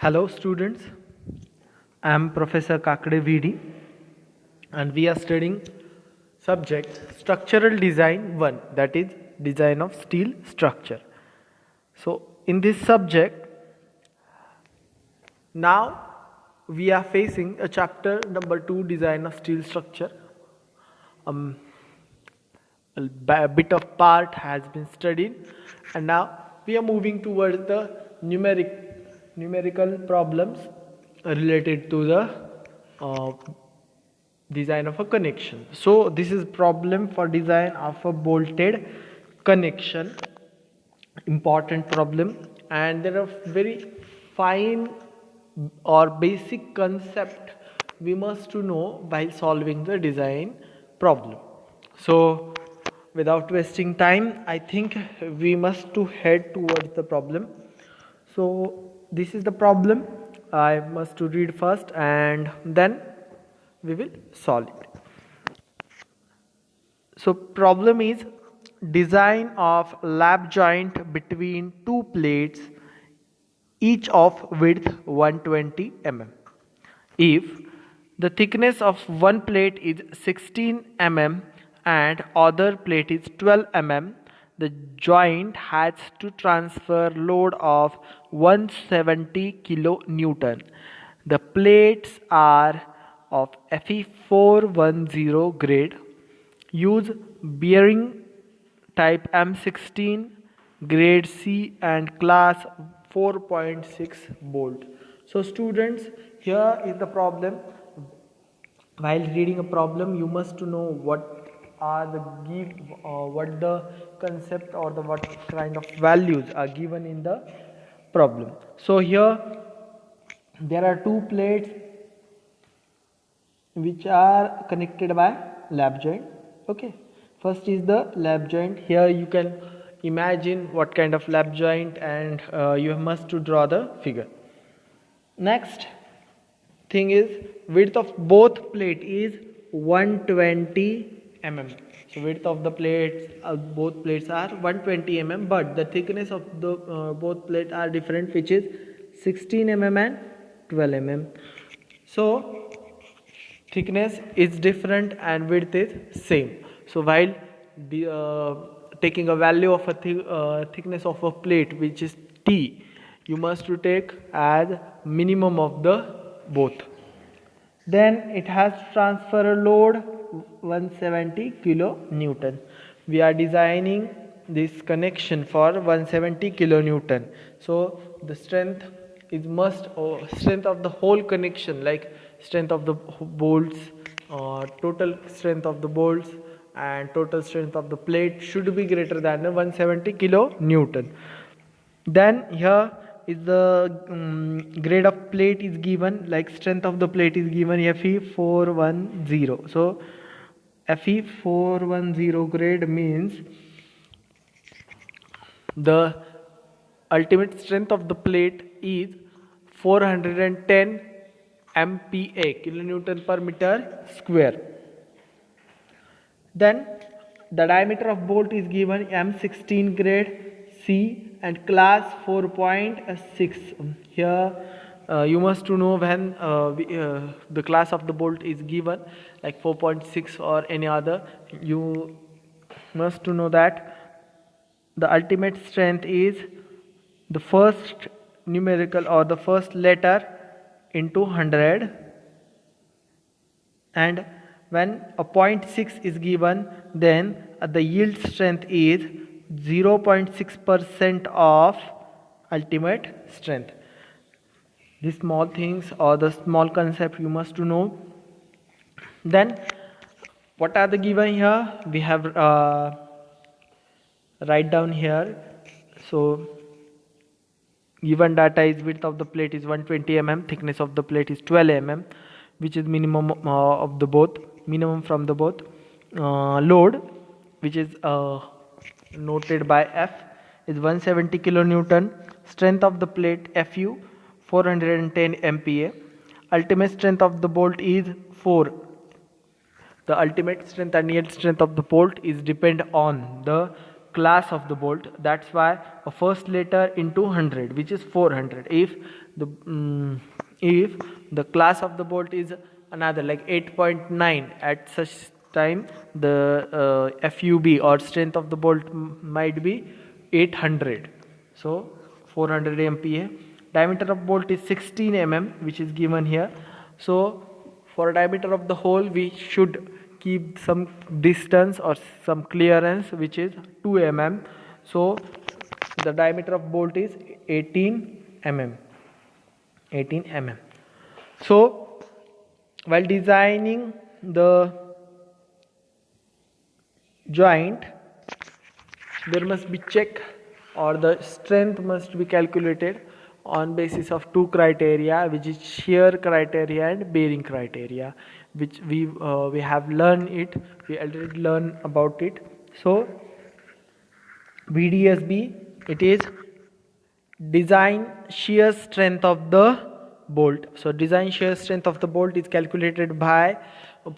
Hello students, I am Professor Kakade VD and we are studying subject structural design 1, that is design of steel structure. So in this subject now we are facing a chapter number 2, design of steel structure. A bit of part has been studied and now we are moving towards the numerical problems related to the uh, design of a connection. So this is problem for design of a bolted connection, important problem, and there are very fine or basic concept we must to know while solving the design problem. So without wasting time, I think we must to head towards the problem. So this is the problem. I must to read first and then we will solve it. So problem is design of lap joint between two plates, each of width 120 mm. If the thickness of one plate is 16 mm and other plate is 12 mm, the joint has to transfer load of 170 kN. The plates are of Fe410 grade. Use bearing type M16, grade C and class 4.6 bolt. So students, here is the problem. While reading a problem, you must to know what are the what the concept or the what kind of values are given in the problem. So here there are two plates which are connected by lap joint. Okay, first is the lap joint. Here you can imagine what kind of lap joint and you must to draw the figure. Next thing is width of both plate is 120 mm. So width of the plates, both plates are 120 mm, but the thickness of the both plates are different, which is 16 mm and 12 mm. So thickness is different and width is same. So while taking a value of a thickness of a plate which is T, you must to take as minimum of the both. Then it has transfer load 170 kN. We are designing this connection for 170 kN. So the strength is strength of the whole connection, like strength of the bolts, total strength of the bolts and total strength of the plate should be greater than 170 kN. Then here is the grade of plate is given, like strength of the plate is given Fe410. So Fe410 grade means the ultimate strength of the plate is 410 MPa, kilonewton per meter square. Then the diameter of bolt is given M16 grade C and class 4.6. Here you must to know when the class of the bolt is given, like 4.6 or any other, you must to know that the ultimate strength is the first numerical or the first letter into 100, and when a 0.6 is given, then the yield strength is 0.6% of ultimate strength. These small things or the small concept you must to know. Then what are the given here? We have write down here. So given data is width of the plate is 120 mm, thickness of the plate is 12 mm, which is minimum of the both, minimum from the both. Load, which is noted by F, is 170 kN. Strength of the plate Fu 410 MPa. Ultimate strength of the bolt is 4. The ultimate strength and yield strength of the bolt is depend on the class of the bolt. That's why a first letter into 100, which is 400. If the class of the bolt is another like 8.9, at such time the FUB or strength of the bolt might be 800. So 400 MPa. Diameter of bolt is 16 mm, which is given here. So for diameter of the hole, we should keep some distance or some clearance, which is 2 mm. So the diameter of bolt is 18 mm. 18 mm. So while designing the joint, there must be check, or the strength must be calculated on basis of two criteria, which is shear criteria and bearing criteria, which we have learned it. We already learned about it. So VDSB, it is design shear strength of the bolt. So design shear strength of the bolt is calculated by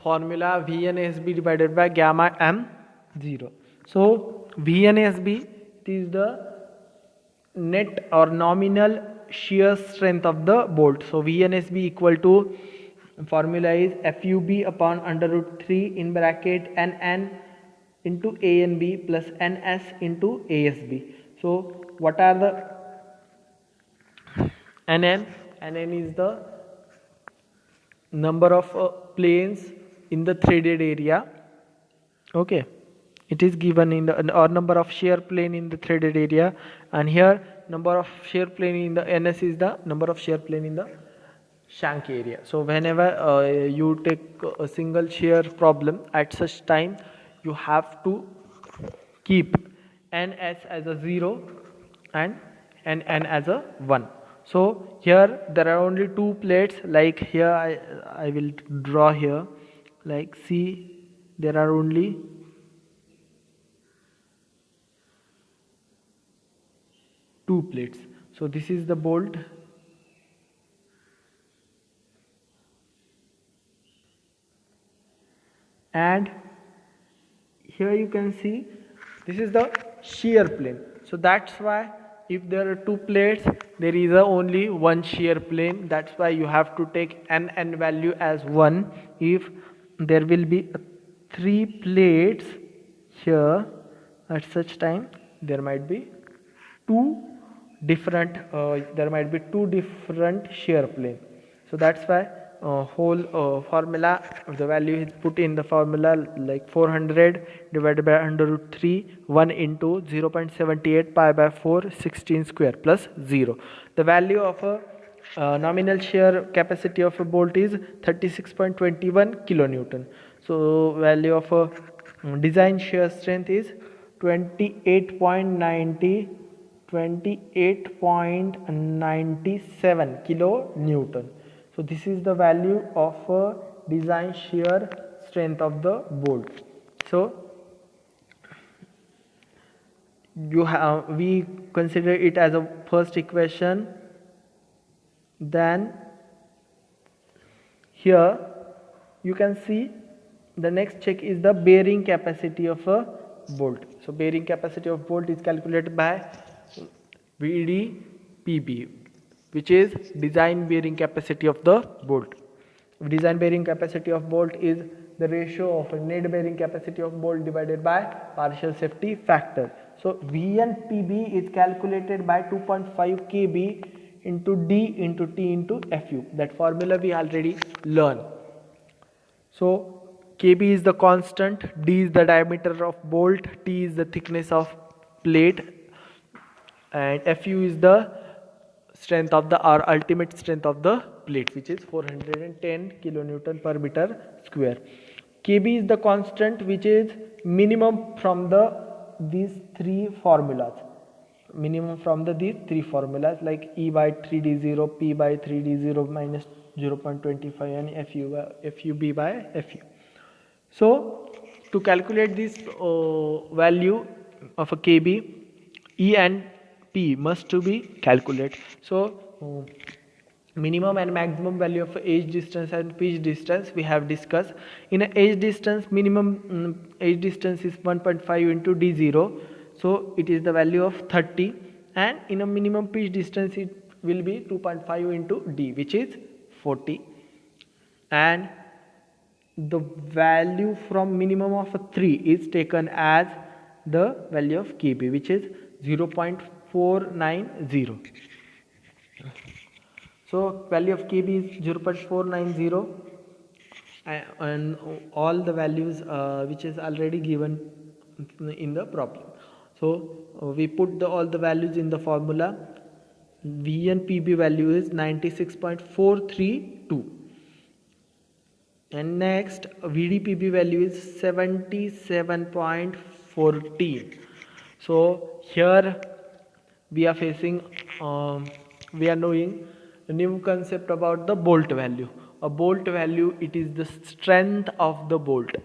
formula VNSB divided by gamma m0. So VNSB is the net or nominal shear strength of the bolt. So VNSB equal to, formula is FUB upon under root 3 in bracket NN into ANB plus NS into ASB. So what are the NN? NN is the number of planes in the threaded area. Okay, it is given in the, or number of shear plane in the threaded area, and here number of shear plane in the NS is the number of shear plane in the shank area. So whenever you take a single shear problem, at such time you have to keep NS as a 0 and NN as a 1. So here there are only two plates, like here I will draw here, like see, there are only two plates. So this is the bolt, and here you can see this is the shear plane. So that's why if there are two plates, there is only one shear plane. That's why you have to take NN value as 1. If there will be 3 plates here, at such time there might be two different shear plane. So that's why whole formula, the value is put in the formula like 400 divided by under root 3 1 into 0.78 pi by 4 16 square plus 0. The value of a nominal shear capacity of a bolt is 36.21 kilonewton. So value of a design shear strength is 28.97 kilonewton. So this is the value of a design shear strength of the bolt. So we consider it as a first equation. Then here you can see the next check is the bearing capacity of a bolt. So bearing capacity of bolt is calculated by VDPB, which is design bearing capacity of the bolt. Design bearing capacity of bolt is the ratio of net bearing capacity of bolt divided by partial safety factor. So VNPB is calculated by 2.5 kb into D into T into FU. That formula we already learned. So kb is the constant, D is the diameter of bolt, T is the thickness of plate, and Fu is the strength of the, or ultimate strength of the plate, which is 410 kilonewton per meter square. Kb is the constant which is minimum from these three formulas. Like E by 3d0, P by 3d0 minus 0.25 and FUB by FU. So to calculate this value of a kb, E and P must to be calculated. So minimum and maximum value of edge distance and pitch distance we have discussed. In a edge distance, minimum edge distance is 1.5 into d0. so it is the value of 30, and in a minimum pitch distance it will be 2.5 into d, which is 40, and the value from minimum of a 3 is taken as the value of kb, which is 0.490. So value of kb is 0.490, and all the values which is already given in the problem. So we put all the values in the formula. V and PB value is 96.432, and next VDPB value is 77.14. So here we are facing we are knowing a new concept about the bolt value. A bolt value, it is the strength of the bolt.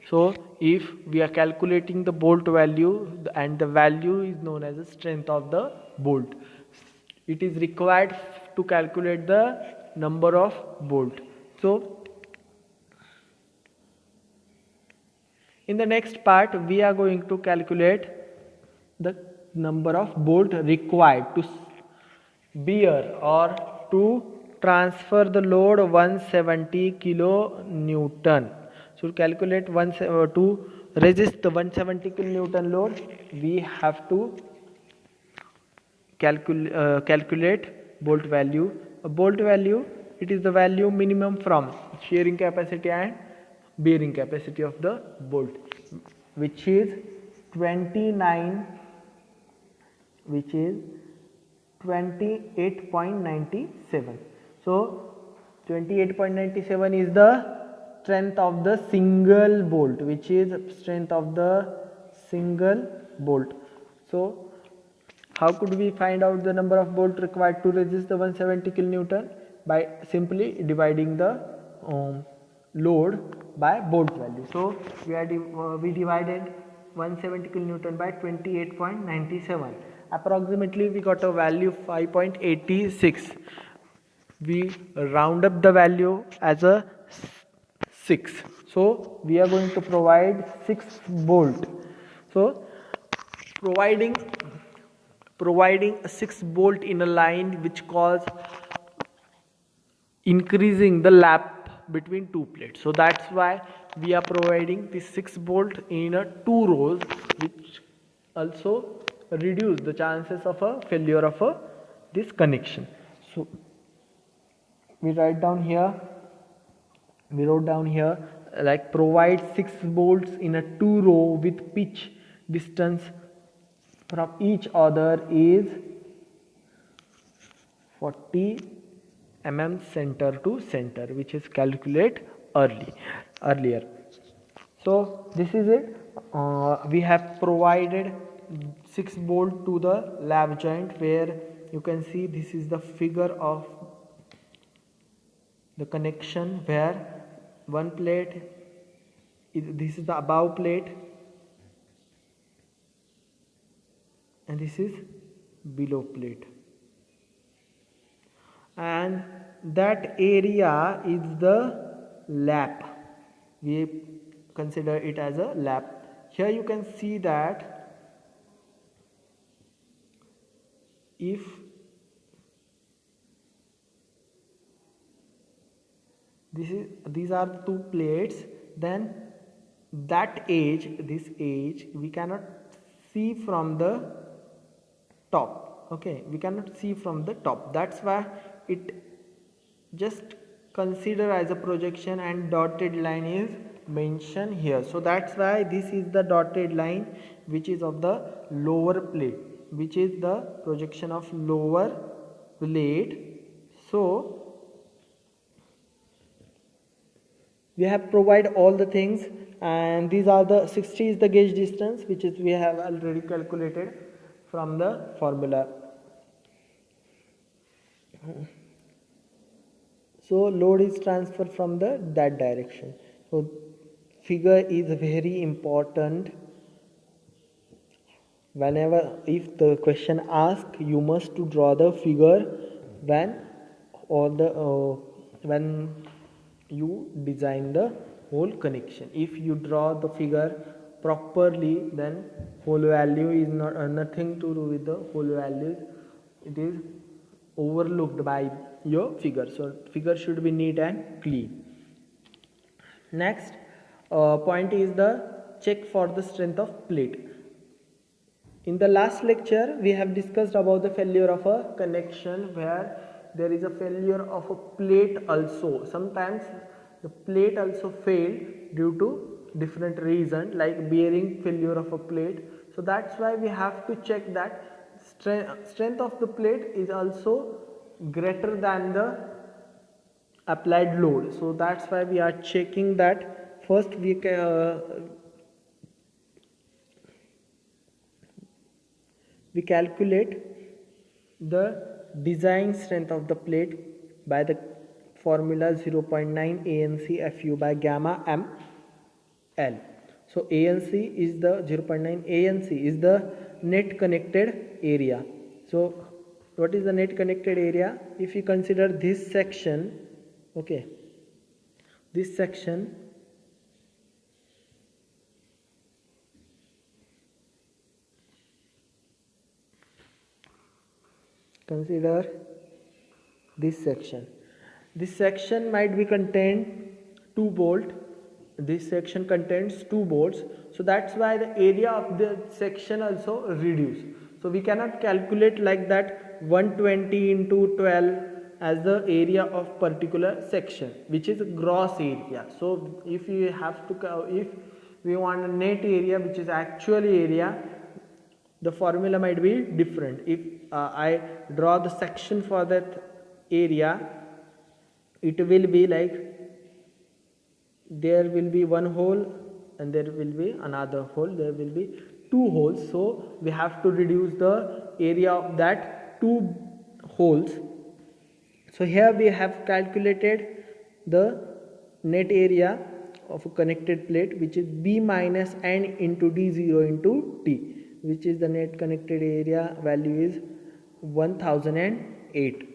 So if we are calculating the bolt value, and the value is known as the strength of the bolt, it is required to calculate the number of bolt. So in the next part we are going to calculate the number of bolt required to bear or to transfer the load 170 kilo Newton. So to calculate to resist the 170 kilo Newton load, we have to calculate bolt value. A bolt value, it is the value minimum from shearing capacity and bearing capacity of the bolt, which is 28.97. So 28.97 is the strength of the single bolt, which is strength of the single bolt. So how could we find out the number of bolt required to resist the 170 kN? By simply dividing the load by bolt value. So we divided 170 kN by 28.97. Approximately we got a value 5.86. We round up the value as a 6. So we are going to provide 6 bolt. So providing a 6 bolt in a line, which cause increasing the lap between two plates. So that's why we are providing the 6 bolt in a 2 rows, which also reduce the chances of a failure of this connection. So we wrote down here like provide 6 bolts in a 2 row with pitch distance from each other is 40 mm center to center, which is calculate earlier. So this is it. We have provided 6 bolt to the lap joint, where you can see this is the figure of the connection, where one plate this is the above plate and this is below plate, and that area is the lap. We consider it as a lap. Here you can see that if these are the 2 plates, then this edge we cannot see from the top. Okay, we cannot see from the top. That's why it just consider as a projection, and dotted line is mentioned here. So that's why this is the dotted line, which is of the lower plate, which is the projection of lower plate. So we have provided all the things, and these are the 60 is the gauge distance, which is we have already calculated from the formula. So load is transferred from that direction. So figure is very important. Whenever if the question asks, you must to draw the figure when you design the whole connection. If you draw the figure properly, then hole value is not nothing to do with the hole values. It is overlooked by your figure. So figure should be neat and clean. Next point is the check for the strength of plate. In the last lecture, we have discussed about the failure of a connection where there is a failure of a plate also. Sometimes the plate also failed due to different reason, like bearing failure of a plate. So that's why we have to check that strength of the plate is also greater than the applied load. So that's why we are checking that. First we calculate the design strength of the plate by the formula 0.9 ANC FU by gamma mL. So ANC is the 0.9 ANC is the net connected area. So what is the net connected area? If you consider this section, okay, this section, consider this section might be contain 2 bolt. This section contains 2 bolts, so that's why the area of the section also reduce. So we cannot calculate like that 120 into 12 as the area of particular section, which is gross area. So if you have to, if we want a net area, which is actual area, the formula might be different. If I draw the section for that area, it will be like there will be one hole and there will be another hole, there will be 2 holes. So we have to reduce the area of that 2 holes. So here we have calculated the net area of a connected plate, which is B minus N into D0 into T, which is the net connected area value is 1008.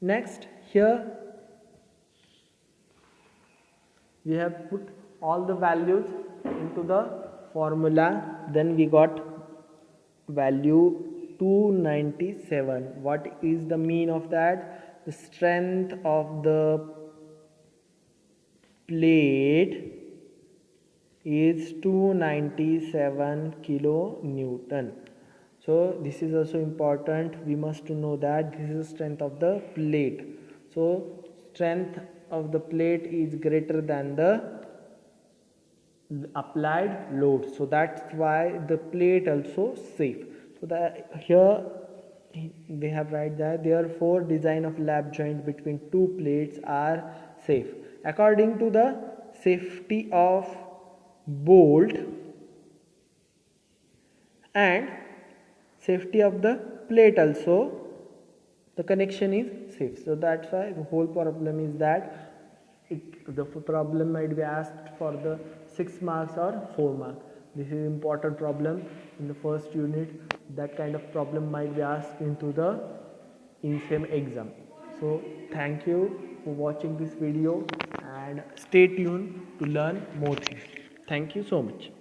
Next, here we have put all the values into the formula. Then we got value 297. What is the mean of that? The strength of the plate is 297 kilonewton. So this is also important. We must know that this is the strength of the plate. So strength of the plate is greater than the applied load. So that's why the plate also safe. So that here we have write that therefore design of lap joint between 2 plates are safe. According to the safety of bolt and safety of the plate also, the connection is safe. So that's why the whole problem is that the problem might be asked for the 6 marks or 4 marks. This is important problem in the first unit. That kind of problem might be asked into the INSEM exam. So thank you for watching this video and stay tuned to learn more things. Thank you so much.